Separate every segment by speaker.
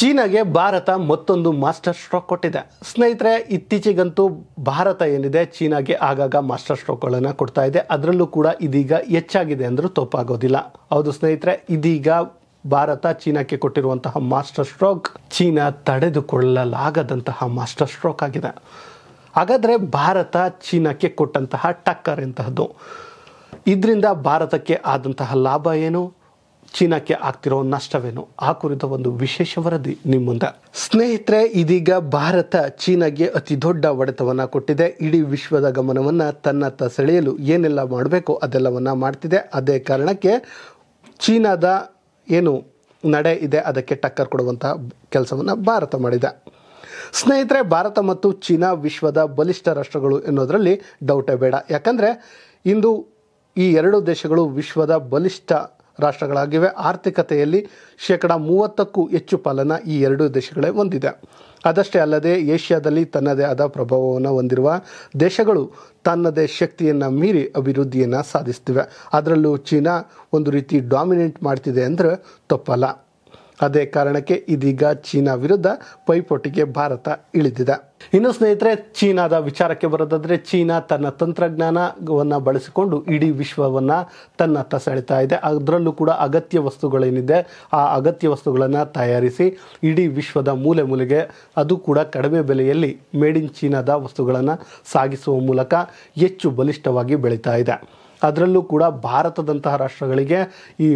Speaker 1: ಚೀನಾಗೆ ಭಾರತ ಮತ್ತೊಂದು master stroke ಕೊಟ್ಟಿದೆ. ಸ್ನೇಹಿತರೆ, ಇತ್ತೀಚೆಗಂತೂ ಭಾರತ ಏನಿದೆ ಚೀನಾಗೆ ಆಗಾಗ ಮಾಸ್ಟರ್ ಸ್ಟ್ರೋಕ್ಗಳನ್ನು ಕೊಡ್ತಾ ಇದೆ. ಅದರಲ್ಲೂ ಕೂಡ ಇದೀಗ ಹೆಚ್ಚಾಗಿದೆ ಅಂದರೂ ತಪ್ಪಾಗೋದಿಲ್ಲ. ಹೌದು ಸ್ನೇಹಿತರೆ, ಇದೀಗ ಭಾರತ ಚೀನಾಕ್ಕೆ ಕೊಟ್ಟಿರುವಂತಹ ಮಾಸ್ಟರ್ ಸ್ಟ್ರೋಕ್ ಚೀನಾ ತಡೆದುಕೊಳ್ಳಲಾಗದಂತಹ ಮಾಸ್ಟರ್ ಸ್ಟ್ರೋಕ್ ಆಗಿದೆ. ಹಾಗಾದರೆ ಭಾರತ ಚೀನಾಕ್ಕೆ ಕೊಟ್ಟಂತಹ ಟಕ್ಕರ್ ಎಂತಹದ್ದು, ಇದರಿಂದ ಭಾರತಕ್ಕೆ ಆದಂತಹ ಲಾಭ ಏನು, ಚೀನಾಕ್ಕೆ ಆಗ್ತಿರೋ ನಷ್ಟವೇನು, ಆ ಕುರಿತ ಒಂದು ವಿಶೇಷ ವರದಿ ನಿಮ್ಮ ಮುಂದೆ. ಸ್ನೇಹಿತರೆ, ಇದೀಗ ಭಾರತ ಚೀನಾಗೆ ಅತಿ ದೊಡ್ಡ ಹೊಡೆತವನ್ನು ಕೊಟ್ಟಿದೆ. ಇಡೀ ವಿಶ್ವದ ಗಮನವನ್ನು ತನ್ನತ್ತ ಸೆಳೆಯಲು ಏನೆಲ್ಲ ಮಾಡಬೇಕು ಅದೆಲ್ಲವನ್ನು ಮಾಡ್ತಿದೆ. ಅದೇ ಕಾರಣಕ್ಕೆ ಚೀನಾದ ಏನು ನಡೆ ಇದೆ ಅದಕ್ಕೆ ಟಕ್ಕರ್ ಕೊಡುವಂತಹ ಕೆಲಸವನ್ನು ಭಾರತ ಮಾಡಿದೆ. ಸ್ನೇಹಿತರೆ, ಭಾರತ ಮತ್ತು ಚೀನಾ ವಿಶ್ವದ ಬಲಿಷ್ಠ ರಾಷ್ಟ್ರಗಳು ಎನ್ನುವುದರಲ್ಲಿ ಡೌಟೇ ಬೇಡ. ಯಾಕಂದರೆ ಇಂದು ಈ ಎರಡು ದೇಶಗಳು ವಿಶ್ವದ ಬಲಿಷ್ಠ ರಾಷ್ಟ್ರಗಳಾಗಿವೆ. ಆರ್ಥಿಕತೆಯಲ್ಲಿ 30%ಕ್ಕೂ ಹೆಚ್ಚು ಪಾಲನ್ನು ಈ ಎರಡೂ ದೇಶಗಳೇ ಹೊಂದಿದೆ. ಅದಷ್ಟೇ ಅಲ್ಲದೆ ಏಷ್ಯಾದಲ್ಲಿ ತನ್ನದೇ ಆದ ಪ್ರಭಾವವನ್ನು ಹೊಂದಿರುವ ದೇಶಗಳು ತನ್ನದೇ ಶಕ್ತಿಯನ್ನು ಮೀರಿ ಅಭಿವೃದ್ಧಿಯನ್ನು ಸಾಧಿಸ್ತಿವೆ. ಅದರಲ್ಲೂ ಚೀನಾ ಒಂದು ರೀತಿ ಡಾಮಿನೇಟ್ ಮಾಡ್ತಿದೆ ಅಂದರೆ ತಪ್ಪಲ್ಲ. ಅದೇ ಕಾರಣಕ್ಕೆ ಇದೀಗ ಚೀನಾ ವಿರುದ್ಧ ಪೈಪೋಟಿಗೆ ಭಾರತ ಇಳಿದಿದೆ. ಇನ್ನು ಸ್ನೇಹಿತರೆ, ಚೀನಾದ ವಿಚಾರಕ್ಕೆ ಬರೋದಾದರೆ, ಚೀನಾ ತನ್ನ ತಂತ್ರಜ್ಞಾನವನ್ನು ಬಳಸಿಕೊಂಡು ಇಡೀ ವಿಶ್ವವನ್ನು ತನ್ನತ್ತ ಸೆಳೆತಾ ಇದೆ. ಅದರಲ್ಲೂ ಕೂಡ ಅಗತ್ಯ ವಸ್ತುಗಳೇನಿದೆ ಆ ಅಗತ್ಯ ವಸ್ತುಗಳನ್ನು ತಯಾರಿಸಿ ಇಡೀ ವಿಶ್ವದ ಮೂಲೆ ಮೂಲೆಗೆ, ಅದು ಕೂಡ ಕಡಿಮೆ ಬೆಲೆಯಲ್ಲಿ ಮೇಡ್ ಇನ್ ಚೀನಾದ ವಸ್ತುಗಳನ್ನು ಸಾಗಿಸುವ ಮೂಲಕ ಹೆಚ್ಚು ಬಲಿಷ್ಠವಾಗಿ ಬೆಳೀತಾ ಇದೆ. ಅದರಲ್ಲೂ ಕೂಡ ಭಾರತದಂತಹ ರಾಷ್ಟ್ರಗಳಿಗೆ ಈ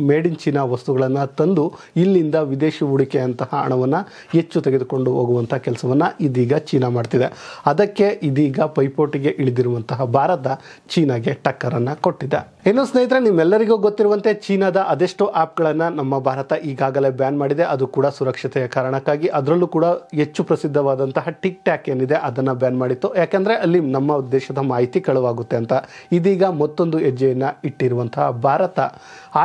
Speaker 1: ಮೇಡ್ ಇನ್ ಚೀನಾ ವಸ್ತುಗಳನ್ನು ತಂದು ಇಲ್ಲಿಂದ ವಿದೇಶಿ ಹೂಡಿಕೆಯಂತಹ ಹಣವನ್ನು ಹೆಚ್ಚು ತೆಗೆದುಕೊಂಡು ಹೋಗುವಂಥ ಕೆಲಸವನ್ನು ಇದೀಗ ಚೀನಾ ಮಾಡ್ತಿದೆ. ಅದಕ್ಕೆ ಇದೀಗ ಪೈಪೋಟಿಗೆ ಇಳಿದಿರುವಂತಹ ಭಾರತ ಚೀನಾಗೆ ಟಕ್ಕರನ್ನು ಕೊಟ್ಟಿದೆ. ಇನ್ನು ಸ್ನೇಹಿತರೆ, ನಿಮ್ಮೆಲ್ಲರಿಗೂ ಗೊತ್ತಿರುವಂತೆ ಚೀನಾದ ಅದೆಷ್ಟೋ ಆ್ಯಪ್ಗಳನ್ನು ನಮ್ಮ ಭಾರತ ಈಗಾಗಲೇ ಬ್ಯಾನ್ ಮಾಡಿದೆ. ಅದು ಕೂಡ ಸುರಕ್ಷತೆಯ ಕಾರಣಕ್ಕಾಗಿ. ಅದರಲ್ಲೂ ಕೂಡ ಹೆಚ್ಚು ಪ್ರಸಿದ್ಧವಾದಂತಹ ಟಿಕ್ ಟ್ಯಾಕ್ ಏನಿದೆ ಅದನ್ನು ಬ್ಯಾನ್ ಮಾಡಿತ್ತು. ಯಾಕೆಂದರೆ ಅಲ್ಲಿ ನಮ್ಮ ದೇಶದ ಮಾಹಿತಿ ಕಳುವಾಗುತ್ತೆ ಅಂತ. ಇದೀಗ ಮತ್ತೊಂದು ಹೆಜ್ಜೆಯನ್ನು ಇಟ್ಟಿರುವಂತಹ ಭಾರತ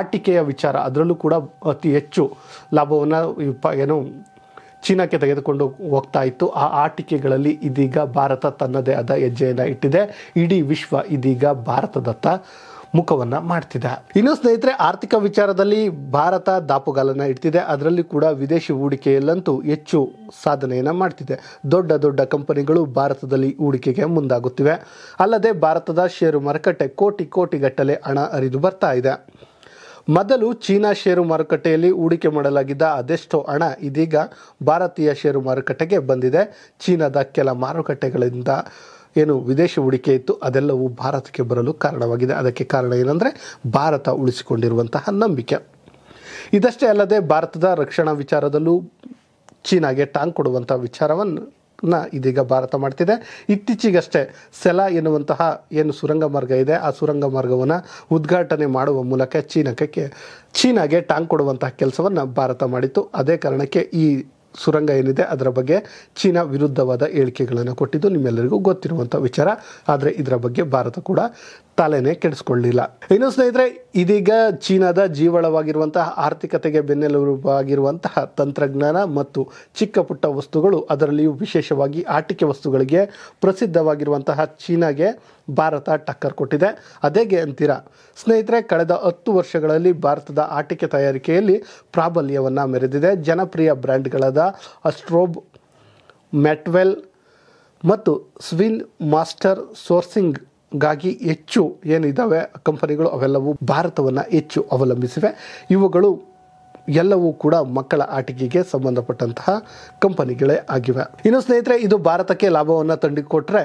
Speaker 1: ಆಟಿಕೆಯ ವಿಚಾರ, ಅದರಲ್ಲೂ ಕೂಡ ಅತಿ ಹೆಚ್ಚು ಲಾಭವನ್ನು ಏನು ಚೀನಾಕ್ಕೆ ತೆಗೆದುಕೊಂಡು ಹೋಗ್ತಾ ಇತ್ತು. ಆ ಆಟಿಕೆಗಳಲ್ಲಿ ಇದೀಗ ಭಾರತ ತನ್ನದೇ ಆದ ಹೆಜ್ಜೆಯನ್ನು ಇಟ್ಟಿದೆ. ಇಡೀ ವಿಶ್ವ ಇದೀಗ ಭಾರತದತ್ತ ಮುಖವನ್ನು ಮಾಡ್ತಿದೆ. ಇನ್ನು ಸ್ನೇಹಿತರೆ, ಆರ್ಥಿಕ ವಿಚಾರದಲ್ಲಿ ಭಾರತ ದಾಪುಗಾಲನ್ನು ಇಡ್ತಿದೆ. ಅದರಲ್ಲಿ ಕೂಡ ವಿದೇಶಿ ಹೂಡಿಕೆಯಲ್ಲಂತೂ ಹೆಚ್ಚು ಸಾಧನೆಯನ್ನು ಮಾಡ್ತಿದೆ. ದೊಡ್ಡ ದೊಡ್ಡ ಕಂಪನಿಗಳು ಭಾರತದಲ್ಲಿ ಹೂಡಿಕೆಗೆ ಮುಂದಾಗುತ್ತಿವೆ. ಅಲ್ಲದೆ ಭಾರತದ ಷೇರು ಮಾರುಕಟ್ಟೆ ಕೋಟಿಗಟ್ಟಲೆ ಹಣ ಹರಿದು ಬರ್ತಾ ಇದೆ. ಮೊದಲು ಚೀನಾ ಷೇರು ಮಾರುಕಟ್ಟೆಯಲ್ಲಿ ಹೂಡಿಕೆ ಮಾಡಲಾಗಿದ್ದ ಅದೆಷ್ಟೋ ಹಣ ಇದೀಗ ಭಾರತೀಯ ಷೇರು ಮಾರುಕಟ್ಟೆಗೆ ಬಂದಿದೆ. ಚೀನಾದ ಕೆಲ ಮಾರುಕಟ್ಟೆಗಳಿಂದ ಏನು ವಿದೇಶಿ ಹೂಡಿಕೆ ಇತ್ತು ಅದೆಲ್ಲವೂ ಭಾರತಕ್ಕೆ ಬರಲು ಕಾರಣವಾಗಿದೆ. ಅದಕ್ಕೆ ಕಾರಣ ಏನಂದರೆ ಭಾರತ ಉಳಿಸಿಕೊಂಡಿರುವಂತಹ ನಂಬಿಕೆ. ಇದಷ್ಟೇ ಅಲ್ಲದೆ ಭಾರತದ ರಕ್ಷಣಾ ವಿಚಾರದಲ್ಲೂ ಚೀನಾಗೆ ಟಾಂಗ್ ಕೊಡುವಂಥ ವಿಚಾರವನ್ನು ಇದೀಗ ಭಾರತ ಮಾಡ್ತಿದೆ. ಇತ್ತೀಚೆಗಷ್ಟೇ ಸೆಲಾ ಎನ್ನುವಂತಹ ಏನು ಸುರಂಗ ಮಾರ್ಗ ಇದೆ ಆ ಸುರಂಗ ಮಾರ್ಗವನ್ನು ಉದ್ಘಾಟನೆ ಮಾಡುವ ಮೂಲಕ ಚೀನಾಗೆ ಟಾಂಗ್ ಕೊಡುವಂತಹ ಕೆಲಸವನ್ನು ಭಾರತ ಮಾಡಿತ್ತು. ಅದೇ ಕಾರಣಕ್ಕೆ ಈ ಸುರಂಗ ಏನಿದೆ ಅದರ ಬಗ್ಗೆ ಚೀನಾ ವಿರುದ್ಧವಾದ ಹೇಳಿಕೆಗಳನ್ನು ಕೊಟ್ಟಿದ್ದು ನಿಮ್ಮೆಲ್ಲರಿಗೂ ಗೊತ್ತಿರುವಂಥ ವಿಚಾರ. ಆದರೆ ಇದರ ಬಗ್ಗೆ ಭಾರತ ಕೂಡ ತಲೆನೇ ಕೆಡಿಸ್ಕೊಳ್ಳಿಲ್ಲ. ಇನ್ನು ಸ್ನೇಹಿತರೆ, ಇದೀಗ ಚೀನಾದ ಜೀವಳವಾಗಿರುವಂತಹ ಆರ್ಥಿಕತೆಗೆ ಬೆನ್ನೆಲುಬಾಗಿರುವಂತಹ ತಂತ್ರಜ್ಞಾನ ಮತ್ತು ಚಿಕ್ಕ ಪುಟ್ಟ ವಸ್ತುಗಳು, ಅದರಲ್ಲಿಯೂ ವಿಶೇಷವಾಗಿ ಆಟಿಕೆ ವಸ್ತುಗಳಿಗೆ ಪ್ರಸಿದ್ಧವಾಗಿರುವಂತಹ ಚೀನಾಗೆ ಭಾರತ ಟಕ್ಕರ್ ಕೊಟ್ಟಿದೆ. ಅದೇಗೆ ಅಂತೀರಾ ಸ್ನೇಹಿತರೆ, ಕಳೆದ 10 ವರ್ಷಗಳಲ್ಲಿ ಭಾರತದ ಆಟಿಕೆ ತಯಾರಿಕೆಯಲ್ಲಿ ಪ್ರಾಬಲ್ಯವನ್ನು ಮೆರೆದಿದೆ. ಜನಪ್ರಿಯ ಬ್ರ್ಯಾಂಡ್ಗಳಾದ ಅಸ್ಟ್ರೋಬ್, ಮ್ಯಾಟ್ವೆಲ್ ಮತ್ತು ಸ್ವಿನ್ ಮಾಸ್ಟರ್ ಸೋರ್ಸಿಂಗ್ ಗಾಗಿ ಹೆಚ್ಚು ಏನಿದ್ದಾವೆ ಕಂಪನಿಗಳು ಅವೆಲ್ಲವೂ ಭಾರತವನ್ನು ಹೆಚ್ಚು ಅವಲಂಬಿಸಿವೆ. ಇವುಗಳು ಎಲ್ಲವೂ ಕೂಡ ಮಕ್ಕಳ ಆಟಿಕೆಗೆ ಸಂಬಂಧಪಟ್ಟಂತಹ ಕಂಪನಿಗಳೇ ಆಗಿವೆ. ಇನ್ನು ಸ್ನೇಹಿತರೆ, ಇದು ಭಾರತಕ್ಕೆ ಲಾಭವನ್ನು ತಂದುಕೊಟ್ರೆ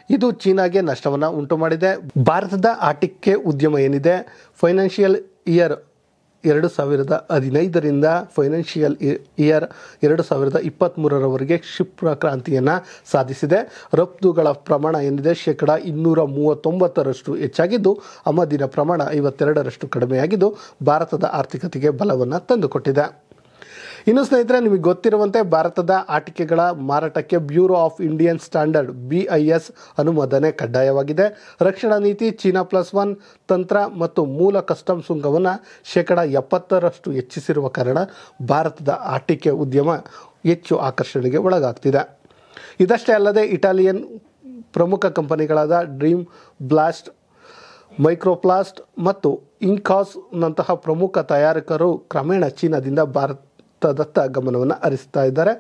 Speaker 1: ಇದು ಚೀನಾಗೆ ನಷ್ಟವನ್ನು ಉಂಟು ಮಾಡಿದೆ. ಭಾರತದ ಆಟಿಕೆ ಉದ್ಯಮ ಏನಿದೆ ಫೈನಾನ್ಷಿಯಲ್ ಇಯರ್ 2015ರಿಂದ ಫೈನಾನ್ಷಿಯಲ್ ಇಯರ್ 2023ರವರೆಗೆ ಕ್ಷಿಪ್ರ ಕ್ರಾಂತಿಯನ್ನು ಸಾಧಿಸಿದೆ. ರಫ್ತುಗಳ ಪ್ರಮಾಣ ಏನಿದೆ 239% ಹೆಚ್ಚಾಗಿದ್ದು ಆಮದಿನ ಪ್ರಮಾಣ 52% ಕಡಿಮೆಯಾಗಿದ್ದು ಭಾರತದ ಆರ್ಥಿಕತೆಗೆ ಬಲವನ್ನು ತಂದುಕೊಟ್ಟಿದೆ. ಇನ್ನು ಸ್ನೇಹಿತರೆ, ನಿಮಗೆ ಗೊತ್ತಿರುವಂತೆ ಭಾರತದ ಆಟಿಕೆಗಳ ಮಾರಾಟಕ್ಕೆ bureau of Indian standard BIS ಅನುಮೋದನೆ ಕಡ್ಡಾಯವಾಗಿದೆ. ರಕ್ಷಣಾ ನೀತಿ ಚೀನಾ +1 ತಂತ್ರ ಮತ್ತು ಮೂಲ ಕಸ್ಟಮ್ ಸುಂಕವನ್ನು 70% ಹೆಚ್ಚಿಸಿರುವ ಕಾರಣ ಭಾರತದ ಆಟಿಕೆ ಉದ್ಯಮ ಹೆಚ್ಚು ಆಕರ್ಷಣೆಗೆ ಒಳಗಾಗ್ತಿದೆ. ಇದಷ್ಟೇ ಅಲ್ಲದೆ ಇಟಾಲಿಯನ್ ಪ್ರಮುಖ ಕಂಪನಿಗಳಾದ ಡ್ರೀಮ್ ಬ್ಲಾಸ್ಟ್, ಮೈಕ್ರೋಪ್ಲಾಸ್ಟ್ ಮತ್ತು ಇಂಕಾಸ್ ನಂತಹ ಪ್ರಮುಖ ತಯಾರಕರು ಕ್ರಮೇಣ ಚೀನಾದಿಂದ ಭಾರತದತ್ತ ಗಮನವನ್ನು ಹರಿಸ್ತಾ ಇದ್ದಾರೆ.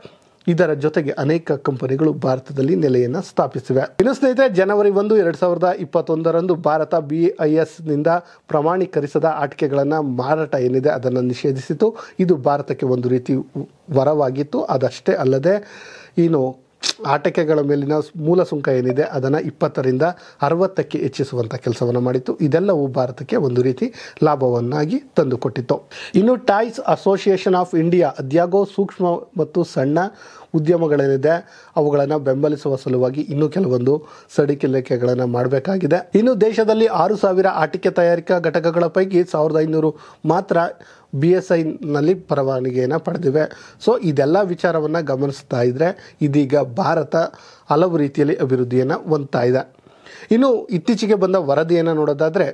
Speaker 1: ಇದರ ಜೊತೆಗೆ ಅನೇಕ ಕಂಪನಿಗಳು ಭಾರತದಲ್ಲಿ ನೆಲೆಯನ್ನು ಸ್ಥಾಪಿಸಿವೆ. ಇನ್ನು ಸ್ನೇಹಿತರೆ, ಜನವರಿ 1, 2021 ಭಾರತ BISನಿಂದ ಪ್ರಮಾಣೀಕರಿಸದ ಆಟಿಕೆಗಳನ್ನು ಮಾರಾಟ ಏನಿದೆ ಅದನ್ನು ನಿಷೇಧಿಸಿತು. ಇದು ಭಾರತಕ್ಕೆ ಒಂದು ರೀತಿ ವರವಾಗಿತ್ತು. ಅದಷ್ಟೇ ಅಲ್ಲದೆ ಆಟಿಕೆಗಳ ಮೇಲಿನ ಮೂಲ ಸುಂಕ ಏನಿದೆ ಅದನ್ನು 20ರಿಂದ 60ಕ್ಕೆ ಹೆಚ್ಚಿಸುವಂಥ ಕೆಲಸವನ್ನು ಮಾಡಿತ್ತು. ಇದೆಲ್ಲವೂ ಭಾರತಕ್ಕೆ ಒಂದು ರೀತಿ ಲಾಭವನ್ನಾಗಿ ತಂದುಕೊಟ್ಟಿತ್ತು. ಇನ್ನು ಟಾಯ್ಸ್ ಅಸೋಸಿಯೇಷನ್ ಆಫ್ ಇಂಡಿಯಾ ಅದ್ಯಾಗೋ ಸೂಕ್ಷ್ಮ ಮತ್ತು ಸಣ್ಣ ಉದ್ಯಮಗಳೇನಿದೆ ಅವುಗಳನ್ನು ಬೆಂಬಲಿಸುವ ಸಲುವಾಗಿ ಇನ್ನೂ ಕೆಲವೊಂದು ಸಡಿಲಿಕೆಗಳನ್ನು ಮಾಡಬೇಕಾಗಿದೆ. ಇನ್ನು ದೇಶದಲ್ಲಿ 6,000 ಆಟಿಕೆ ತಯಾರಿಕಾ ಘಟಕಗಳ ಪೈಕಿ 1,500 ಮಾತ್ರ BSIನಲ್ಲಿ ಪರವಾನಗಿಯನ್ನು ಪಡೆದಿವೆ. ಸೊ ಇದೆಲ್ಲ ವಿಚಾರವನ್ನು ಗಮನಿಸ್ತಾ ಇದ್ದರೆ ಇದೀಗ ಭಾರತ ಹಲವು ರೀತಿಯಲ್ಲಿ ಅಭಿವೃದ್ಧಿಯನ್ನು ಹೊಂದ್ತಾ ಇದೆ. ಇನ್ನು ಇತ್ತೀಚೆಗೆ ಬಂದ ವರದಿಯನ್ನು ನೋಡೋದಾದರೆ,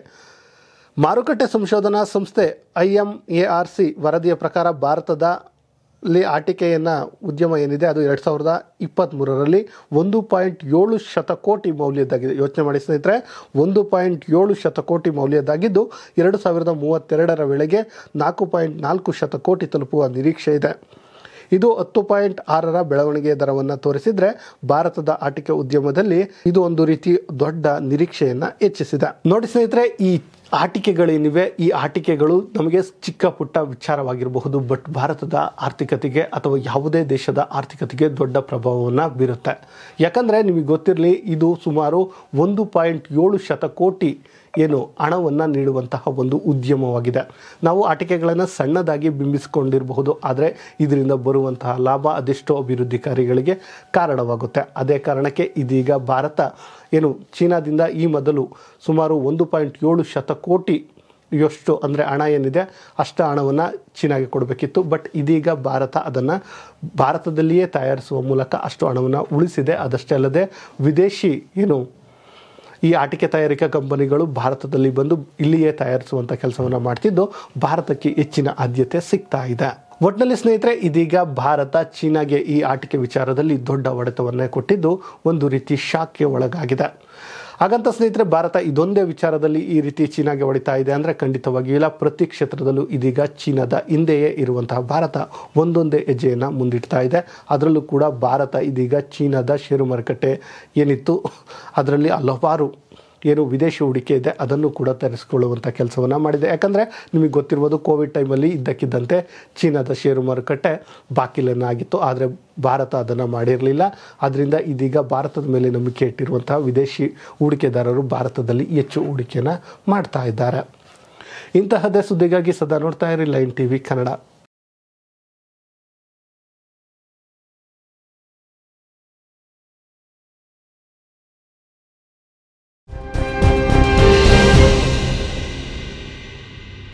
Speaker 1: ಮಾರುಕಟ್ಟೆ ಸಂಶೋಧನಾ ಸಂಸ್ಥೆ IMARC ವರದಿಯ ಪ್ರಕಾರ ಭಾರತದಲ್ಲಿ ಆಟಿಕೆಯನ್ನು ಉದ್ಯಮ ಏನಿದೆ ಅದು 2023ರಲ್ಲಿ 1.7 ಶತಕೋಟಿ ಮೌಲ್ಯದ್ದಾಗಿದೆ. ಯೋಚನೆ ಮಾಡಿ ಸ್ನೇಹಿತರೆ, 1.7 ಶತಕೋಟಿ ಮೌಲ್ಯದ್ದಾಗಿದ್ದು 2032ರ ವೇಳೆಗೆ 4.4 ಶತಕೋಟಿ ತಲುಪುವ ನಿರೀಕ್ಷೆ ಇದೆ. ಇದು 10.6ರ ಬೆಳವಣಿಗೆಯ ದರವನ್ನು ತೋರಿಸಿದರೆ ಭಾರತದ ಆಟಿಕೆ ಉದ್ಯಮದಲ್ಲಿ ಇದು ಒಂದು ರೀತಿ ದೊಡ್ಡ ನಿರೀಕ್ಷೆಯನ್ನು ಹೆಚ್ಚಿಸಿದೆ. ನೋಡಿ ಸ್ನೇಹಿತರೆ, ಈ ಆಟಿಕೆಗಳೇನಿವೆ ಈ ಆಟಿಕೆಗಳು ನಮಗೆ ಚಿಕ್ಕ ಪುಟ್ಟ ವಿಚಾರವಾಗಿರಬಹುದು, ಬಟ್ ಭಾರತದ ಆರ್ಥಿಕತೆಗೆ ಅಥವಾ ಯಾವುದೇ ದೇಶದ ಆರ್ಥಿಕತೆಗೆ ದೊಡ್ಡ ಪ್ರಭಾವವನ್ನು ಬೀರುತ್ತೆ. ಯಾಕಂದರೆ ನಿಮಗೆ ಗೊತ್ತಿರಲಿ, ಇದು ಸುಮಾರು 1.7 ಶತಕೋಟಿ ಹಣವನ್ನು ನೀಡುವಂತಹ ಒಂದು ಉದ್ಯಮವಾಗಿದೆ. ನಾವು ಆಟಿಕೆಗಳನ್ನು ಸಣ್ಣದಾಗಿ ಬಿಂಬಿಸಿಕೊಂಡಿರಬಹುದು, ಆದರೆ ಇದರಿಂದ ಬರುವಂತಹ ಲಾಭ ಅದೆಷ್ಟೋ ಅಭಿವೃದ್ಧಿಕಾರಿಗಳಿಗೆ ಕಾರಣವಾಗುತ್ತೆ. ಅದೇ ಕಾರಣಕ್ಕೆ ಇದೀಗ ಭಾರತ ಚೀನಾದಿಂದ ಈ ಮೊದಲು ಸುಮಾರು 1.7 ಶತಕೋಟಿ ಅಂದರೆ ಹಣ ಏನಿದೆ ಅಷ್ಟು ಹಣವನ್ನು ಚೀನಾಗೆ ಕೊಡಬೇಕಿತ್ತು. ಬಟ್ ಇದೀಗ ಭಾರತ ಅದನ್ನು ಭಾರತದಲ್ಲಿಯೇ ತಯಾರಿಸುವ ಮೂಲಕ ಅಷ್ಟು ಹಣವನ್ನು ಉಳಿಸಿದೆ. ಅದಷ್ಟೇ ಅಲ್ಲದೆ ವಿದೇಶಿ ಈ ಆಟಿಕೆ ತಯಾರಿಕಾ ಕಂಪನಿಗಳು ಭಾರತದಲ್ಲಿ ಬಂದು ಇಲ್ಲಿಯೇ ತಯಾರಿಸುವಂಥ ಕೆಲಸವನ್ನು ಮಾಡ್ತಿದ್ದು ಭಾರತಕ್ಕೆ ಹೆಚ್ಚಿನ ಆದ್ಯತೆ ಸಿಗ್ತಾ ಇದೆ. ಒಟ್ಟಿನಲ್ಲಿ ಸ್ನೇಹಿತರೆ, ಇದೀಗ ಭಾರತ ಚೀನಾಗೆ ಈ ಆಟಿಕೆ ವಿಚಾರದಲ್ಲಿ ದೊಡ್ಡ ಹೊಡೆತವನ್ನೇ ಕೊಟ್ಟಿದ್ದು ಒಂದು ರೀತಿ ಶಾಕ್ಗೆ ಒಳಗಾಗಿದೆ. ಹಾಗಂತ ಸ್ನೇಹಿತರೆ, ಭಾರತ ಇದೊಂದೇ ವಿಚಾರದಲ್ಲಿ ಈ ರೀತಿ ಚೀನಾಗೆ ಹೊಡಿತಾ ಇದೆ ಅಂದರೆ ಖಂಡಿತವಾಗಿಯೂ ಇಲ್ಲ. ಪ್ರತಿ ಕ್ಷೇತ್ರದಲ್ಲೂ ಇದೀಗ ಚೀನಾದ ಹಿಂದೆಯೇ ಇರುವಂತಹ ಭಾರತ ಒಂದೊಂದೇ ಹೆಜ್ಜೆಯನ್ನು ಮುಂದಿಡ್ತಾ ಇದೆ. ಅದರಲ್ಲೂ ಕೂಡ ಭಾರತ ಇದೀಗ ಚೀನಾದ ಷೇರು ಮಾರುಕಟ್ಟೆ ಏನಿತ್ತು ಅದರಲ್ಲಿ ಹಲವಾರು ವಿದೇಶಿ ಹೂಡಿಕೆ ಇದೆ ಅದನ್ನು ಕೂಡ ತರಿಸಿಕೊಳ್ಳುವಂಥ ಕೆಲಸವನ್ನು ಮಾಡಿದೆ. ಯಾಕಂದರೆ ನಿಮಗೆ ಗೊತ್ತಿರ್ಬೋದು, ಕೋವಿಡ್ ಟೈಮಲ್ಲಿ ಇದ್ದಕ್ಕಿದ್ದಂತೆ ಚೀನಾದ ಷೇರು ಮಾರುಕಟ್ಟೆ ಬಾಕಿಲನ್ನಾಗಿತ್ತು, ಆದರೆ ಭಾರತ ಅದನ್ನು ಮಾಡಿರಲಿಲ್ಲ. ಆದ್ದರಿಂದ ಇದೀಗ ಭಾರತದ ಮೇಲೆ ನಂಬಿಕೆ ಇಟ್ಟಿರುವಂತಹ ವಿದೇಶಿ ಹೂಡಿಕೆದಾರರು ಭಾರತದಲ್ಲಿ ಹೆಚ್ಚು ಹೂಡಿಕೆಯನ್ನು ಮಾಡ್ತಾ ಇದ್ದಾರೆ. ಇಂತಹದ್ದೇ ಸುದ್ದಿಗಾಗಿ ಸದಾ ನೋಡ್ತಾ ಇರಿ ಲೈನ್ TV ಕನ್ನಡ.